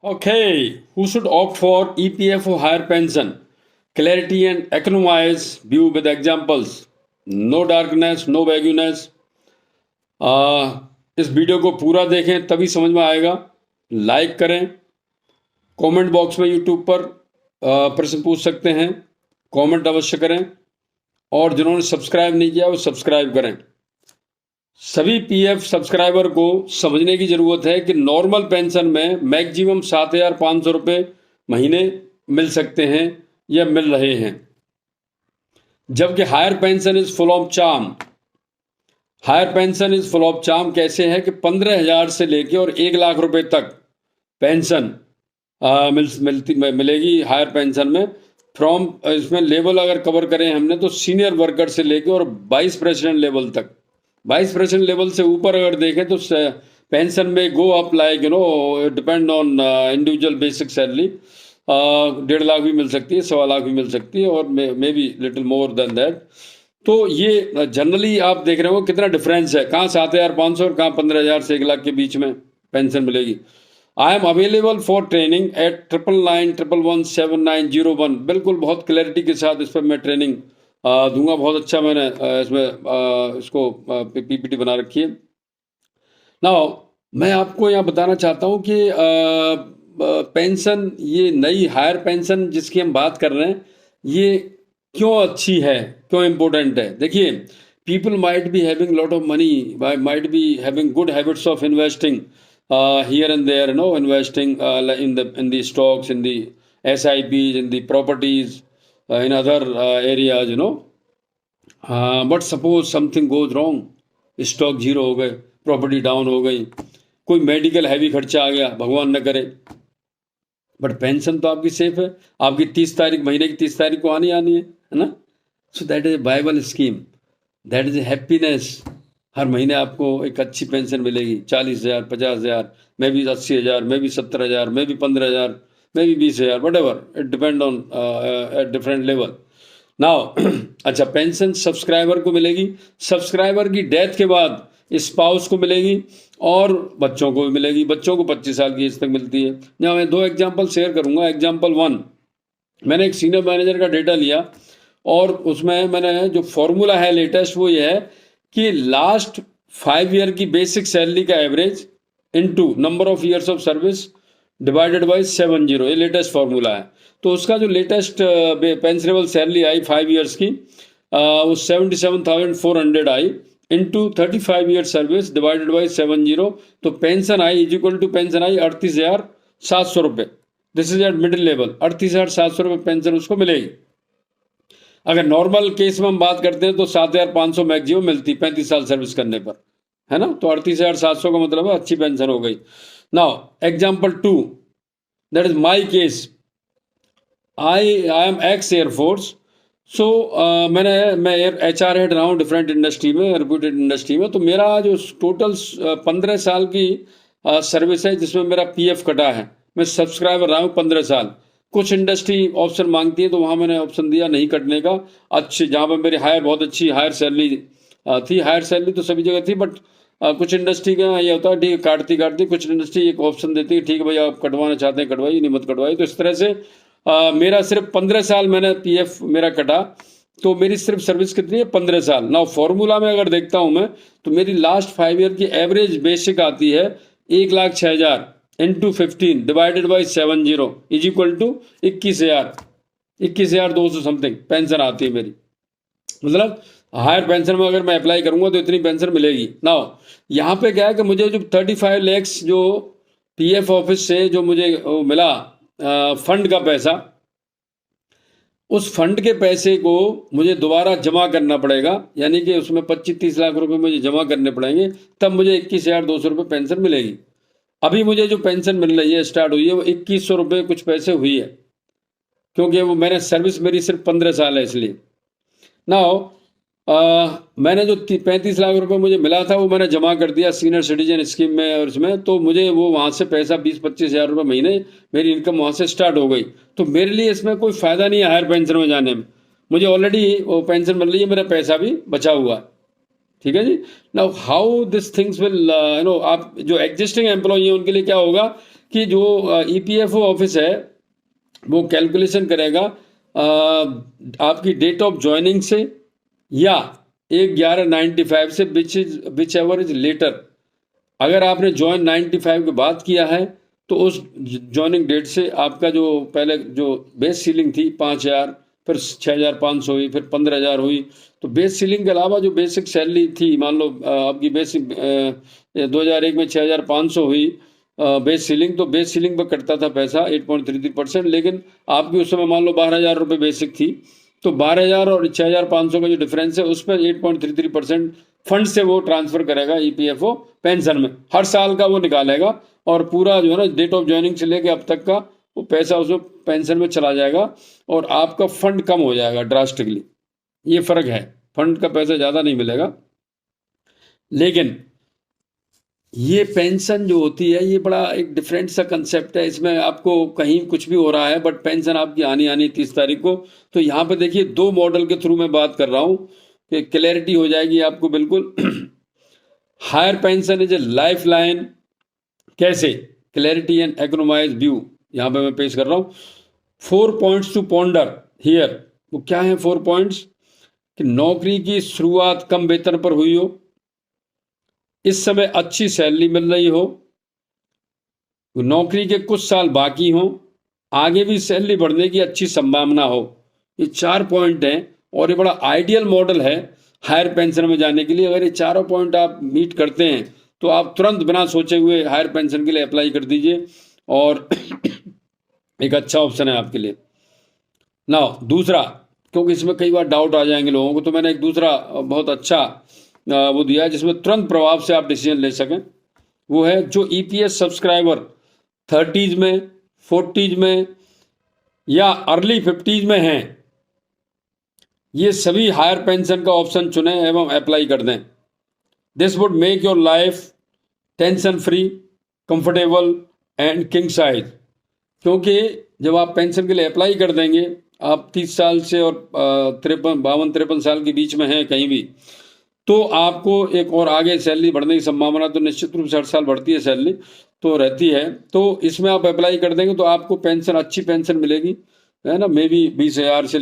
Okay, who should opt for EPF or higher pension? Clarity and economize view with examples. No darkness, no vagueness. इस video को पूरा देखें तभी समझ में आएगा. लाइक करें. कमेंट बॉक्स में यूट्यूब पर प्रश्न पूछ सकते हैं. कमेंट अवश्य करें. और जिन्होंने सब्सक्राइब नहीं किया वो सब्सक्राइब करें. सभी पीएफ सब्सक्राइबर को समझने की जरूरत है कि नॉर्मल पेंशन में मैक्सिमम 7,500 रुपये महीने मिल सकते हैं या मिल रहे हैं, जबकि higher pension is full of charm. Higher pension is full of charm कैसे है कि 15,000 से लेके और 1,00,000 रुपए तक पेंशन मिलेगी हायर पेंशन में. फ्रॉम इसमें लेवल अगर कवर करें हमने तो सीनियर वर्कर से लेके और वाइस प्रेसिडेंट लेवल तक. वाइस प्रेसिडेंट लेवल से ऊपर अगर देखें तो पेंशन में go up like depend on individual basic salary. 1.5 lakh भी मिल सकती है, 1.25 लाख भी मिल सकती है और may be little more than that. तो ये जनरली आप देख रहे हो कितना डिफरेंस है, कहाँ 7,500 और कहाँ 15,000 से 1,00,000 के बीच में पेंशन मिलेगी. I am available for training at 9991117901. बिल्कुल बहुत क्लैरिटी के साथ इस पर मैं ट्रेनिंग दूंगा. बहुत अच्छा मैंने इसमें इसको पीपीटी बना रखी है. नाउ मैं आपको यहाँ बताना चाहता हूँ कि पेंशन, ये नई हायर पेंशन जिसकी हम बात कर रहे हैं, ये क्यों अच्छी है, क्यों इम्पोर्टेंट है. देखिए, people might be having lot of money, might be having good habits of investing here and there, investing in the stocks, in the SIPs, in the properties, in other areas, but suppose something goes wrong, stock zero हो गए, property down हो गई, कोई medical heavy खर्चा आ गया, भगवान न करे, बट पेंशन तो आपकी सेफ है. आपकी 30 तारीख, महीने की 30 तारीख को आनी है ना. So that is a viable scheme, that is a happiness. हर महीने आपको एक अच्छी पेंशन मिलेगी. 40,000, 50,000, मे भी 80,000, मे भी 70,000, मे भी 15,000, मे भी 20,000, what ever, it depend on at different level. Now अच्छा, पेंशन सब्सक्राइबर को मिलेगी. सब्सक्राइबर की डेथ के बाद स्पाउस को मिलेगी और बच्चों को भी मिलेगी. बच्चों को 25 साल की एज तक मिलती है. यहाँ मैं 2 एग्जाम्पल शेयर करूंगा. एग्जाम्पल 1, मैंने एक सीनियर मैनेजर का डेटा लिया और उसमें मैंने जो फॉर्मूला है लेटेस्ट वो ये है कि लास्ट 5 ईयर की बेसिक सैलरी का average into number of years of service divided by 70. ये लेटेस्ट फॉर्मूला है. तो उसका जो लेटेस्ट पेंशनेबल सैलरी आई 5 ईयर्स की, वो 77,400 आई into 35 year service divided by 70. तो पेंशन आई इज इक्वल टू पेंशन आई 38,700 रुपये. This is at middle level. 38,700 रुपये पेंशन उसको मिलेगी. अगर नॉर्मल केस में हम बात करते हैं तो 7,500 मैक्सिमम मिलती 35 साल सर्विस करने पर, है ना. तो 38,700 का मतलब है अच्छी पेंशन हो गई. Now example 2, that is my case. I am ex air force. सो मैं HR हेड रहा हूँ डिफरेंट इंडस्ट्री में, रेप्यूटेड इंडस्ट्री में. तो मेरा जो टोटल 15 साल की सर्विस है जिसमें मेरा PF कटा है. मैं सब्सक्राइबर रहा हूँ 15 साल. कुछ इंडस्ट्री ऑप्शन मांगती है तो वहाँ मैंने ऑप्शन दिया नहीं कटने का. अच्छी, जहाँ पर मेरी बहुत अच्छी हायर सैलरी थी. हायर सैलरी तो सभी जगह थी, बट कुछ इंडस्ट्री का ये होता है ठीक है, काटती कुछ इंडस्ट्री एक ऑप्शन देती है, ठीक है भाई आप कटवाना चाहते हैं कटवाइए, नहीं मत कटवाइए. तो इस तरह से मेरा सिर्फ 15 साल मैंने PF मेरा कटा. तो मेरी सिर्फ सर्विस कितनी है, 15 साल. नाउ फॉर्मूला में अगर देखता हूँ मैं तो मेरी लास्ट 5 ईयर की एवरेज बेसिक आती है 1,06,000 into 15 divided by 70 is equal to 21,200 something pension आती है मेरी. मतलब हायर पेंशन में अगर मैं अप्लाई करूंगा तो इतनी पेंशन मिलेगी. नाउ यहाँ पे क्या है कि मुझे जो 35 लैक्स जो PF ऑफिस से जो मुझे मिला फंड का पैसा, उस फंड के पैसे को मुझे दोबारा जमा करना पड़ेगा. यानी कि उसमें 25-30 लाख रुपए मुझे जमा करने पड़ेंगे, तब मुझे 21,200 रुपये पेंशन मिलेगी. अभी मुझे जो पेंशन मिल रही है स्टार्ट हुई है वो 2,100 रुपये कुछ पैसे हुई है, क्योंकि वो मैंने सर्विस मेरी सिर्फ 15 साल है इसलिए. नाउ मैंने जो 35 लाख रुपए मुझे मिला था वो मैंने जमा कर दिया सीनियर सिटीजन स्कीम में और इसमें. तो मुझे वो वहाँ से पैसा 20-25 हज़ार रुपये महीने मेरी इनकम वहाँ से स्टार्ट हो गई. तो मेरे लिए इसमें कोई फ़ायदा नहीं है हायर पेंशन में जाने में. मुझे ऑलरेडी वो पेंशन मिल रही है, मेरा पैसा भी बचा हुआ है. ठीक है जी. Now how this things will आप जो एग्जिस्टिंग एम्प्लॉई हैं उनके लिए क्या होगा कि जो ईपीएफओ ऑफिस है वो कैलकुलेशन करेगा आपकी डेट ऑफ ज्वाइनिंग से या 1/11/95 से विच एवर इज लेटर। अगर आपने ज्वाइन 95 के बाद किया है तो उस ज्वाइनिंग डेट से आपका जो पहले जो बेस सीलिंग थी 5,000, फिर 6,500 हुई, फिर 15,000 हुई। तो बेस सीलिंग के अलावा जो बेसिक सैलरी थी, मान लो आपकी बेसिक 2001 में 6,500 हुई बेस सीलिंग, तो बेस सीलिंग पर कटता था पैसा 8.33%। लेकिन आपकी उस समय मान लो 12,000 रुपये बेसिक थी, तो 12,000 और 6,500 का जो डिफरेंस है उस पर 8.33% फंड से वो ट्रांसफर करेगा ईपीएफओ पेंशन में। हर साल का वो निकालेगा और पूरा जो है ना डेट ऑफ ज्वाइनिंग से लेके अब तक का वो पैसा उसमें पेंशन में चला जाएगा और आपका फंड कम हो जाएगा ड्रास्टिकली। ये फर्क है, फंड का पैसा ज़्यादा नहीं मिलेगा। लेकिन ये पेंशन जो होती है ये बड़ा एक डिफरेंट सा कंसेप्ट है। इसमें आपको कहीं कुछ भी हो रहा है बट पेंशन आपकी आनी 30 तारीख को। तो यहाँ पे देखिए 2 मॉडल के थ्रू मैं बात कर रहा हूँ कि क्लैरिटी हो जाएगी आपको बिल्कुल। Higher pension is a life line. कैसे? क्लैरिटी एंड इकोनोमाइज व्यू यहाँ पे मैं पेश कर रहा हूँ। 4 पॉइंट्स टू पॉन्डर हियर। वो क्या है 4 पॉइंट्स? कि नौकरी की शुरुआत कम वेतन पर हुई हो, इस समय अच्छी सैलरी मिल रही हो, नौकरी के कुछ साल बाकी हो, आगे भी सैलरी बढ़ने की अच्छी संभावना हो। ये 4 पॉइंट हैं और ये बड़ा आइडियल मॉडल है हायर पेंशन में जाने के लिए। अगर ये चारों पॉइंट आप मीट करते हैं तो आप तुरंत बिना सोचे हुए हायर पेंशन के लिए अप्लाई कर दीजिए और एक अच्छा ऑप्शन है आपके लिए। नाउ दूसरा, क्योंकि इसमें कई बार डाउट आ जाएंगे लोगों को, तो मैंने एक दूसरा बहुत अच्छा वो दिया है जिसमें तुरंत प्रभाव से आप डिसीजन ले सकें। वो है जो ईपीएस सब्सक्राइबर 30s में, 40s में या अर्ली 50s में हैं, ये सभी हायर पेंशन का ऑप्शन चुनें एवं अप्लाई कर दें। This would make your life tension free, comfortable and king size. क्योंकि जब आप पेंशन के लिए अप्लाई कर देंगे, आप 30 साल से और 52-53 साल के बीच में हैं कहीं भी, तो आपको एक और आगे सैलरी बढ़ने की संभावना तो निश्चित रूप से हर साल बढ़ती है, सैलरी तो रहती है। तो इसमें आप अप्लाई कर देंगे तो आपको पेंशन, अच्छी पेंशन मिलेगी, है ना। मे बी 20,000 से